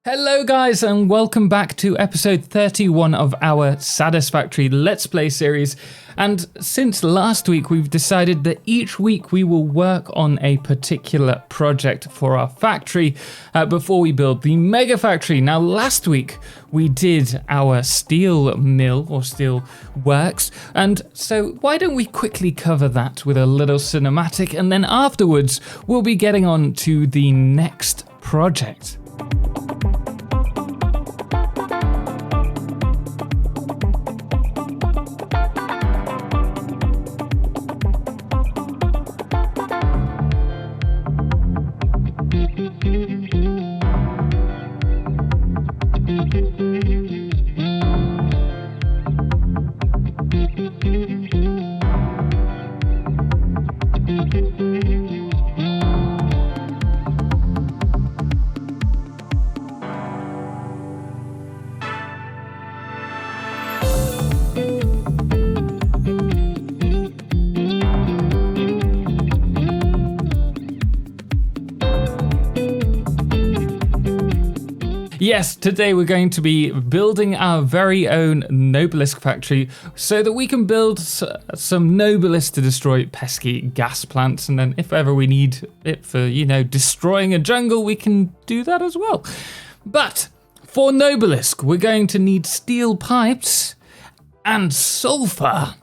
Hello guys and welcome back to episode 31 of our Satisfactory Let's Play series. And since last week we've decided that each week we will work on a particular project for our factory before we build the Megafactory. Now last week we did our steel mill or steel works, and so why don't we quickly cover that with a little cinematic, and then afterwards we'll be getting on to the next project. Yes, today we're going to be building our very own Nobelisk factory so that we can build some Nobelisk to destroy pesky gas plants, and then if ever we need it for, destroying a jungle, we can do that as well. But for Nobelisk, we're going to need steel pipes and sulfur.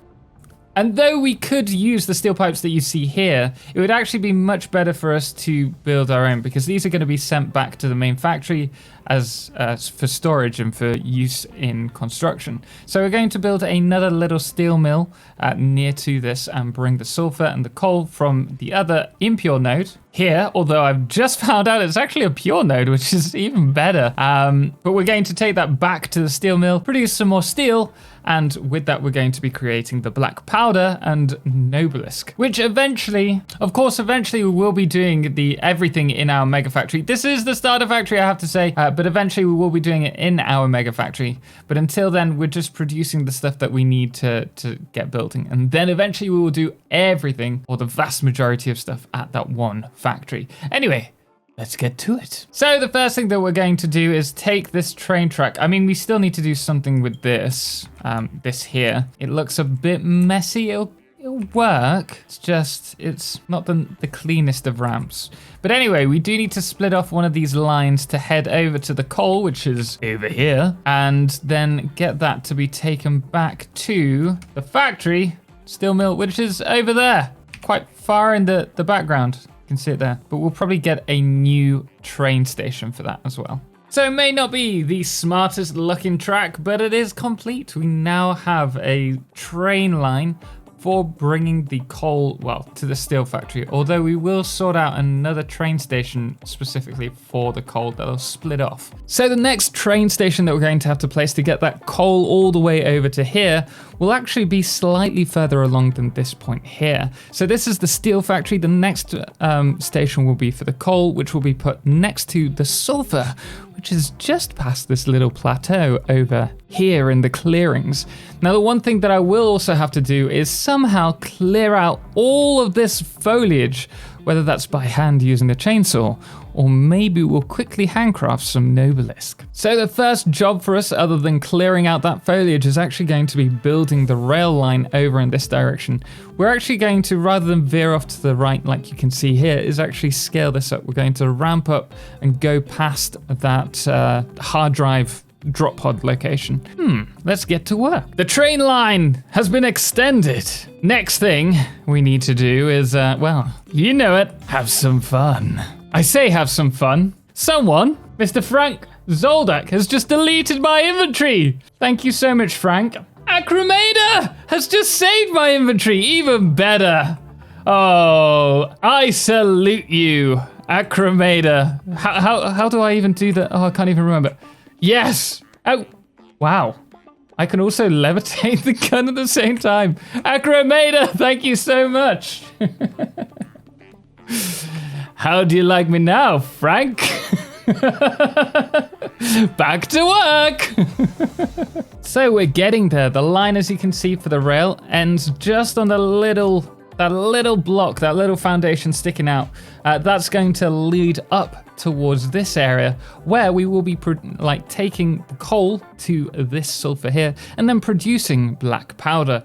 And though we could use the steel pipes that you see here, it would actually be much better for us to build our own, because these are going to be sent back to the main factory as for storage and for use in construction. So we're going to build another little steel mill near to this and bring the sulfur and the coal from the other impure node here, although I've just found out it's actually a pure node, which is even better. But we're going to take that back to the steel mill, produce some more steel, and with that we're going to be creating the black powder and Nobelisk, which eventually we will be doing everything in our mega factory. This is the starter factory, I have to say, but eventually we will be doing it in our mega factory. But until then, we're just producing the stuff that we need to get building, and then eventually we will do everything, or the vast majority of stuff, at that one factory. Anyway, let's get to it. So the first thing that we're going to do is take this train track. I mean, we still need to do something with this, this here. It looks a bit messy. It'll work. It's not the cleanest of ramps. But anyway, we do need to split off one of these lines to head over to the coal, which is over here, and then get that to be taken back to the factory, steel mill, which is over there, quite far in the background. Can see it there, but we'll probably get a new train station for that as well. So it may not be the smartest looking track, but it is complete. We now have a train line for bringing the coal, to the steel factory, although we will sort out another train station specifically for the coal that'll split off. So the next train station that we're going to have to place to get that coal all the way over to here will actually be slightly further along than this point here. So this is the steel factory. The next station will be for the coal, which will be put next to the sulfur, which is just past this little plateau over here in the clearings. Now, the one thing that I will also have to do is somehow clear out all of this foliage, whether that's by hand using the chainsaw, or maybe we'll quickly handcraft some Nobelisk. So the first job for us, other than clearing out that foliage, is actually going to be building the rail line over in this direction. We're actually going to, rather than veer off to the right like you can see here, is actually scale this up. We're going to ramp up and go past that hard drive drop pod location. Let's get to work. The train line has been extended. Next thing we need to do is, you know it, have some fun. I say have some fun. Someone, Mr. Frank Zoldak, has just deleted my inventory. Thank you so much, Frank. Acromeda has just saved my inventory, even better. Oh, I salute you, Acromeda. How do I even do that? Oh, I can't even remember. Yes. Oh, wow. I can also levitate the gun at the same time. Acromeda, thank you so much. How do you like me now, Frank? Back to work. So we're getting there. The line, as you can see, for the rail ends just on the little that little block, that little foundation sticking out, that's going to lead up towards this area where we will be taking coal to this sulfur here and then producing black powder.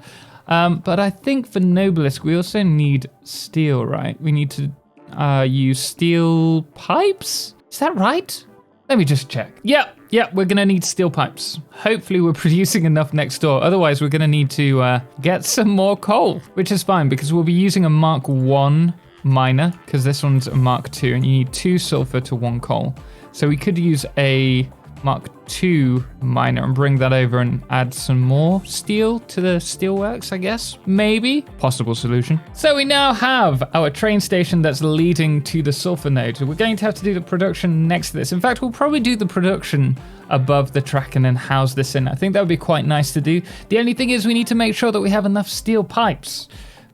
But I think for Nobelisk, we also need steel, right? We need to use steel pipes? Is that right? Let me just check. Yep, we're gonna need steel pipes. Hopefully we're producing enough next door. Otherwise, we're gonna need to get some more coal, which is fine because we'll be using a Mark 1 miner because this one's a Mark 2 and you need 2 sulfur to 1 coal. So we could use a Mark 2 miner and bring that over and add some more steel to the steelworks, I guess. Maybe. Possible solution. So we now have our train station that's leading to the sulfur node. We're going to have to do the production next to this. In fact, we'll probably do the production above the track and then house this in. I think that would be quite nice to do. The only thing is we need to make sure that we have enough steel pipes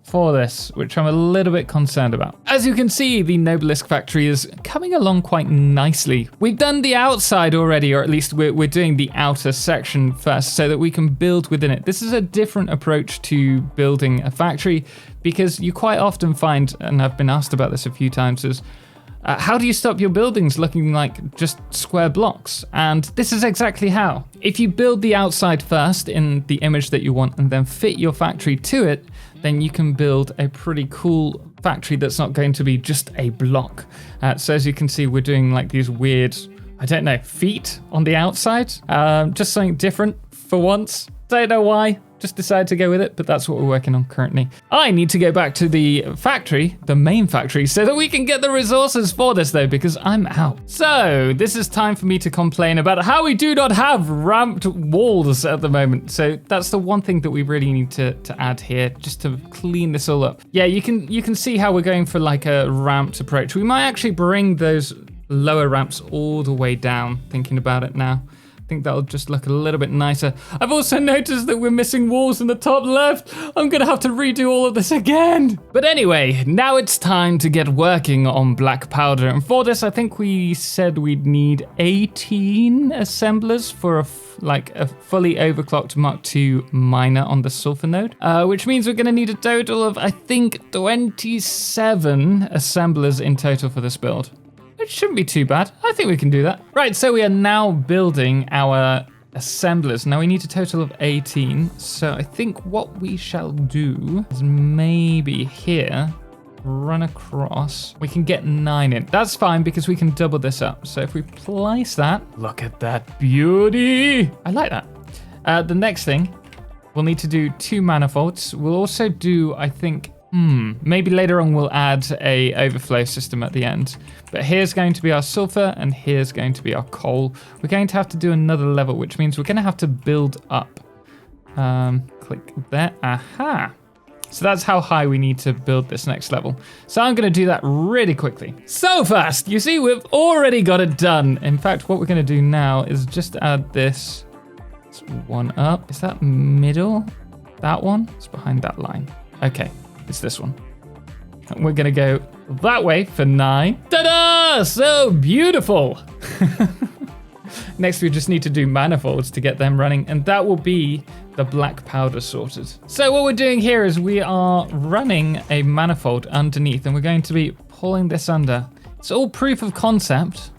for this, which I'm a little bit concerned about. As you can see, the Nobelisk factory is coming along quite nicely. We've done the outside already, or at least we're doing the outer section first so that we can build within it. This is a different approach to building a factory because you quite often find, and I've been asked about this a few times, is how do you stop your buildings looking like just square blocks? And this is exactly how. If you build the outside first in the image that you want and then fit your factory to it, then you can build a pretty cool factory that's not going to be just a block. So as you can see, we're doing like these weird, I don't know, feet on the outside. Just something different for once. Don't know why. Just decided to go with it, but that's what we're working on currently. I need to go back to the factory, the main factory, so that we can get the resources for this though, because I'm out. So this is time for me to complain about how we do not have ramped walls at the moment. So that's the one thing that we really need to add here, just to clean this all up. Yeah, you can see how we're going for like a ramped approach. We might actually bring those lower ramps all the way down, thinking about it now. I think that'll just look a little bit nicer. I've also noticed that we're missing walls in the top left. I'm gonna have to redo all of this again. But anyway, now it's time to get working on black powder. And for this, I think we said we'd need 18 assemblers for a fully overclocked Mark II miner on the sulfur node, which means we're gonna need a total of, I think, 27 assemblers in total for this build. It shouldn't be too bad. I think we can do that. Right, so we are now building our assemblers. Now we need a total of 18. So I think what we shall do is maybe here, run across. We can get 9 in. That's fine because we can double this up. So if we place that, look at that beauty. I like that. The next thing, we'll need to do 2 manifolds. We'll also do, I think, maybe later on we'll add a overflow system at the end. But here's going to be our sulfur and here's going to be our coal. We're going to have to do another level, which means we're going to have to build up. Click there. Aha. So that's how high we need to build this next level. So I'm going to do that really quickly. So fast! You see, we've already got it done. In fact, what we're going to do now is just add this one up. Is that middle? That one? It's behind that line. Okay. It's this one. And we're gonna go that way for 9. Ta-da! So beautiful! Next we just need to do manifolds to get them running, and that will be the black powder sorted. So what we're doing here is we are running a manifold underneath, and we're going to be pulling this under. It's all proof of concept,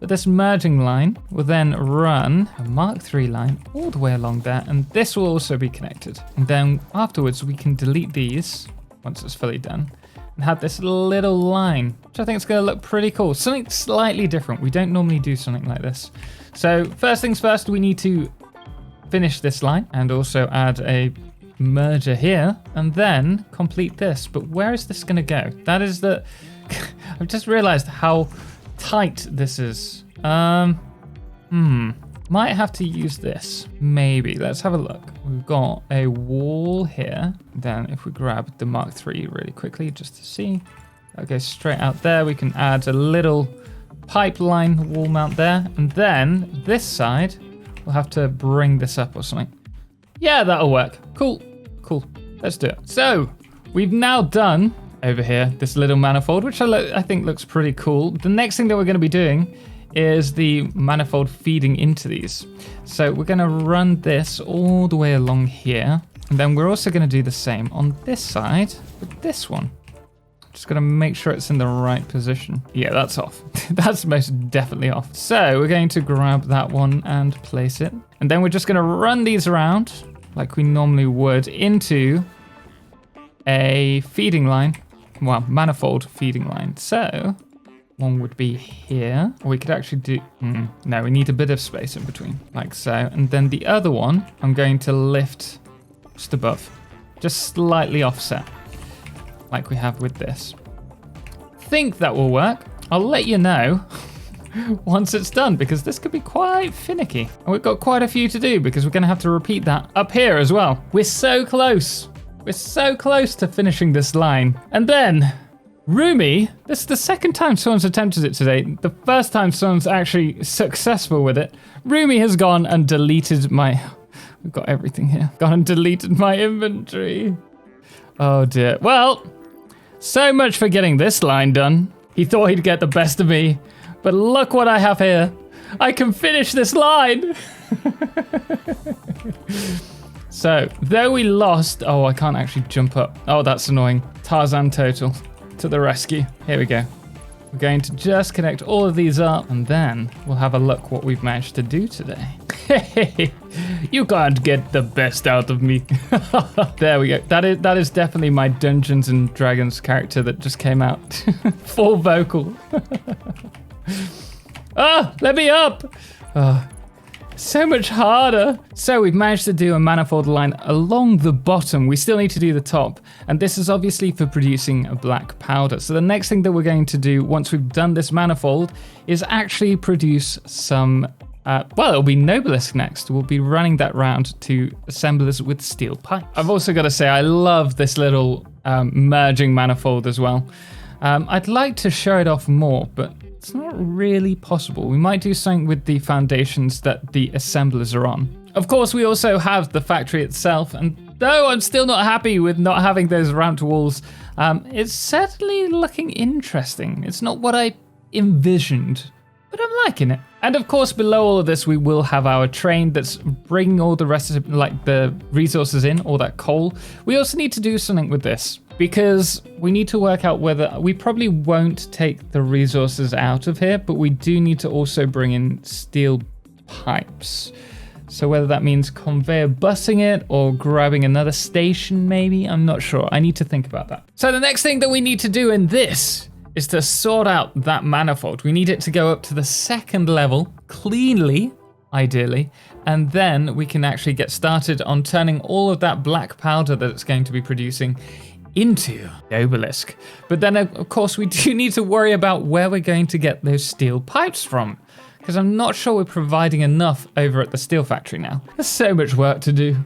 but this merging line will then run a Mark III line all the way along there, and this will also be connected. And then afterwards we can delete these once it's fully done and have this little line, which I think is going to look pretty cool. Something slightly different. We don't normally do something like this. So first things first, we need to finish this line and also add a merger here and then complete this. But where is this going to go? That is the... I've just realized how tight this is. Might have to use this. Maybe. Let's have a look. We've got a wall here. Then if we grab the Mark III really quickly just to see. That goes straight out there. We can add a little pipeline wall mount there. And then this side, we'll have to bring this up or something. Yeah, that'll work. Cool. Cool. Let's do it. So we've now done over here this little manifold, which I think looks pretty cool. The next thing that we're going to be doing is the manifold feeding into these. So we're going to run this all the way along here. And then we're also going to do the same on this side with this one. Just got to make sure it's in the right position. Yeah, that's off. That's most definitely off. So we're going to grab that one and place it. And then we're just going to run these around like we normally would into a feeding line. Well, manifold feeding line. So one would be here. Or we could actually do... no, we need a bit of space in between, like so. And then the other one, I'm going to lift just above. Just slightly offset, like we have with this. Think that will work. I'll let you know once it's done, because this could be quite finicky. And we've got quite a few to do, because we're going to have to repeat that up here as well. We're so close. We're so close to finishing this line. And then... Rumi, this is the second time someone's attempted it today. The first time someone's actually successful with it. Rumi has gone and deleted my... We've got everything here. Gone and deleted my inventory. Oh dear. Well, so much for getting this line done. He thought he'd get the best of me. But look what I have here. I can finish this line. So, though we lost... Oh, I can't actually jump up. Oh, that's annoying. Tarzan Total. To the rescue. Here we go. We're going to just connect all of these up, and then we'll have a look what we've managed to do today. You can't get the best out of me. There we go. That is definitely my Dungeons and Dragons character that just came out. Full vocal. Ah, let me up. Oh, so much harder. So we've managed to do a manifold line along the bottom. We still need to do the top. And this is obviously for producing a black powder. So the next thing that we're going to do once we've done this manifold is actually produce some, well, it'll be Nobelisk next. We'll be running that round to assemblers with steel pipe. I've also got to say, I love this little merging manifold as well. I'd like to show it off more, but it's not really possible. We might do something with the foundations that the assemblers are on. Of course, we also have the factory itself, and though I'm still not happy with not having those ramped walls, it's certainly looking interesting. It's not what I envisioned, but I'm liking it. And of course, below all of this, we will have our train that's bringing all the rest of like the resources in, all that coal. We also need to do something with this, because we need to work out whether we probably won't take the resources out of here, but we do need to also bring in steel pipes. So whether that means conveyor busing it or grabbing another station, maybe, I'm not sure. I need to think about that. So the next thing that we need to do in this is to sort out that manifold. We need it to go up to the second level cleanly, ideally, and then we can actually get started on turning all of that black powder that it's going to be producing into Nobelisk. But then, of course, we do need to worry about where we're going to get those steel pipes from, because I'm not sure we're providing enough over at the steel factory now. There's so much work to do.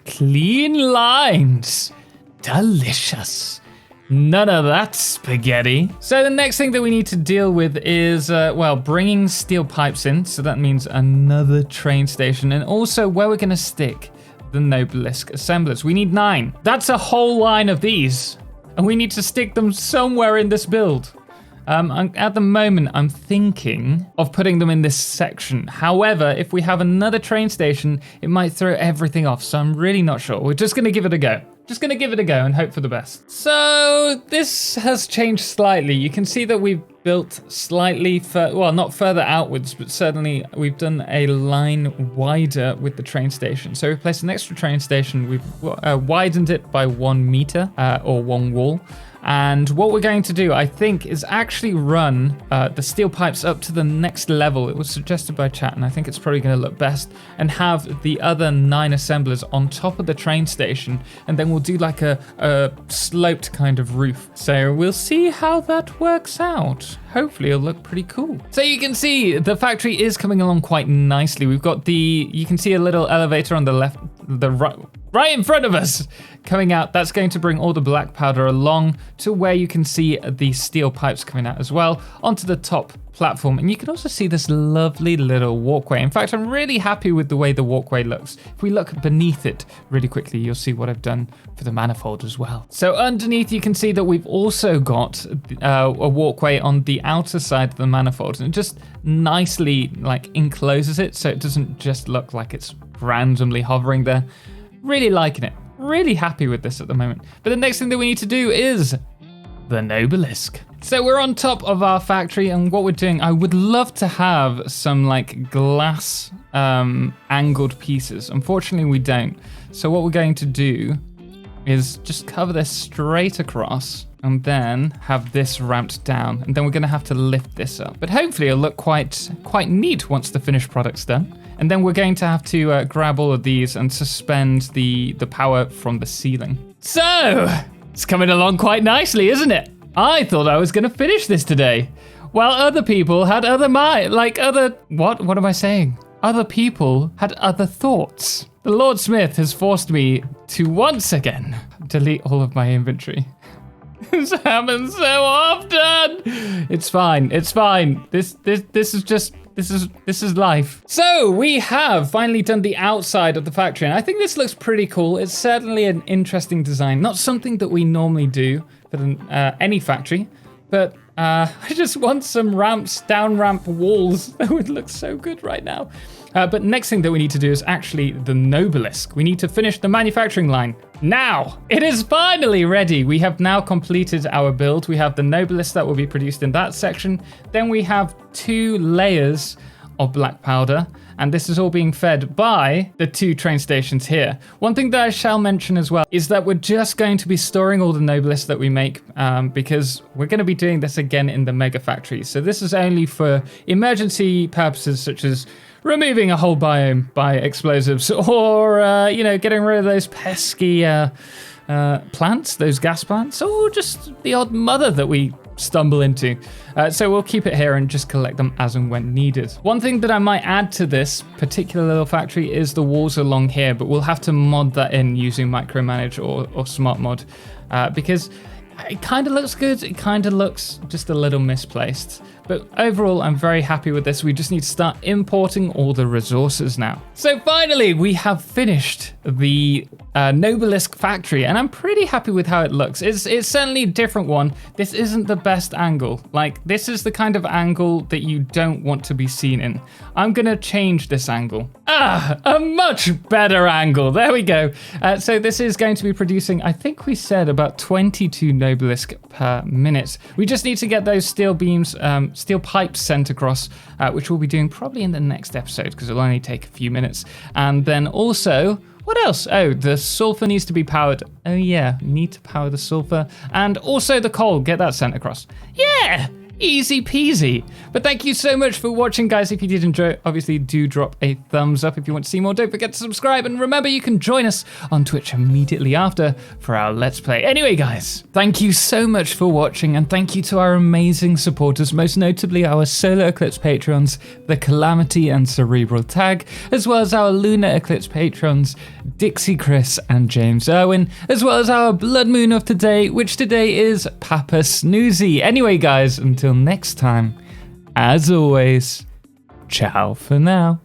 Clean lines. Delicious. None of that spaghetti. So the next thing that we need to deal with is, well, bringing steel pipes in. So that means another train station, and also where we're going to stick the Nobelisk assemblers. We need 9. That's a whole line of these, and we need to stick them somewhere in this build. At the moment, I'm thinking of putting them in this section. However, if we have another train station, it might throw everything off, so I'm really not sure. We're just going to give it a go. Just going to give it a go and hope for the best. So this has changed slightly. You can see that we've built slightly, well, not further outwards, but certainly we've done a line wider with the train station. So we've placed an extra train station. We've widened it by 1 meter or 1 wall. And what we're going to do, I think, is actually run the steel pipes up to the next level. It was suggested by chat, and I think it's probably going to look best, and have the other 9 assemblers on top of the train station, and then we'll do like a sloped kind of roof. So we'll see how that works out. Hopefully it'll look pretty cool. So you can see the factory is coming along quite nicely. We've got you can see a little elevator on the left, right in front of us coming out. That's going to bring all the black powder along to where you can see the steel pipes coming out as well onto the top platform. And you can also see this lovely little walkway. In fact, I'm really happy with the way the walkway looks. If we look beneath it really quickly, you'll see what I've done for the manifold as well. So underneath, you can see that we've also got a walkway on the outer side of the manifold, and it just nicely like encloses it, so it doesn't just look like it's randomly hovering there. Really liking it. Really happy with this at the moment. But the next thing that we need to do is the Nobelisk. So we're on top of our factory, and what we're doing, I would love to have some like glass angled pieces. Unfortunately, we don't. So what we're going to do is just cover this straight across and then have this ramped down. And then we're gonna have to lift this up. But hopefully it'll look quite neat once the finished product's done. And then we're going to have to grab all of these and suspend the power from the ceiling. So, it's coming along quite nicely, isn't it? I thought I was gonna finish this today, while other people had other what am I saying? Other people had other thoughts. The Lord Smith has forced me to once again delete all of my inventory. This happens so often. It's fine. It's fine. This is life. So we have finally done the outside of the factory, and I think this looks pretty cool. It's certainly an interesting design. Not something that we normally do for any factory, but I just want some ramps, down ramp walls. That would look so good right now. But next thing that we need to do is actually the Nobelisk. We need to finish the manufacturing line now. It is finally ready. We have now completed our build. We have the Nobelisk that will be produced in that section. Then we have 2 layers of black powder, and this is all being fed by the 2 train stations here. One thing that I shall mention as well is that we're just going to be storing all the Nobelisks that we make because we're going to be doing this again in the Megafactory. So this is only for emergency purposes, such as removing a whole biome by explosives, or getting rid of those pesky plants, those gas plants, or just the odd mother that we stumble into. So we'll keep it here and just collect them as and when needed. One thing that I might add to this particular little factory is the walls along here, but we'll have to mod that in using micromanage or smart mod because it kind of looks good. It kind of looks just a little misplaced. But overall, I'm very happy with this. We just need to start importing all the resources now. So finally, we have finished the Nobelisk factory, and I'm pretty happy with how it looks. It's certainly a different one. This isn't the best angle. Like, this is the kind of angle that you don't want to be seen in. I'm gonna change this angle. A much better angle. There we go. So this is going to be producing, I think we said, about 22 Nobelisk per minute. We just need to get those steel beams, steel pipes sent across, which we'll be doing probably in the next episode because it'll only take a few minutes. And then also, what else? Oh, the sulfur needs to be powered. Oh yeah, need to power the sulfur. And also the coal, get that sent across. Yeah! Easy peasy. But thank you so much for watching, guys. If you did enjoy it, obviously do drop a thumbs up. If you want to see more, don't forget to subscribe. And remember, you can join us on Twitch immediately after for our Let's Play. Anyway, guys, thank you so much for watching. And thank you to our amazing supporters, most notably our Solar Eclipse patrons, The Calamity and Cerebral Tag, as well as our Lunar Eclipse patrons, Dixie Chris and James Irwin, as well as our Blood Moon of today, which today is Papa Snoozy. Anyway, guys, until next time, as always, ciao for now.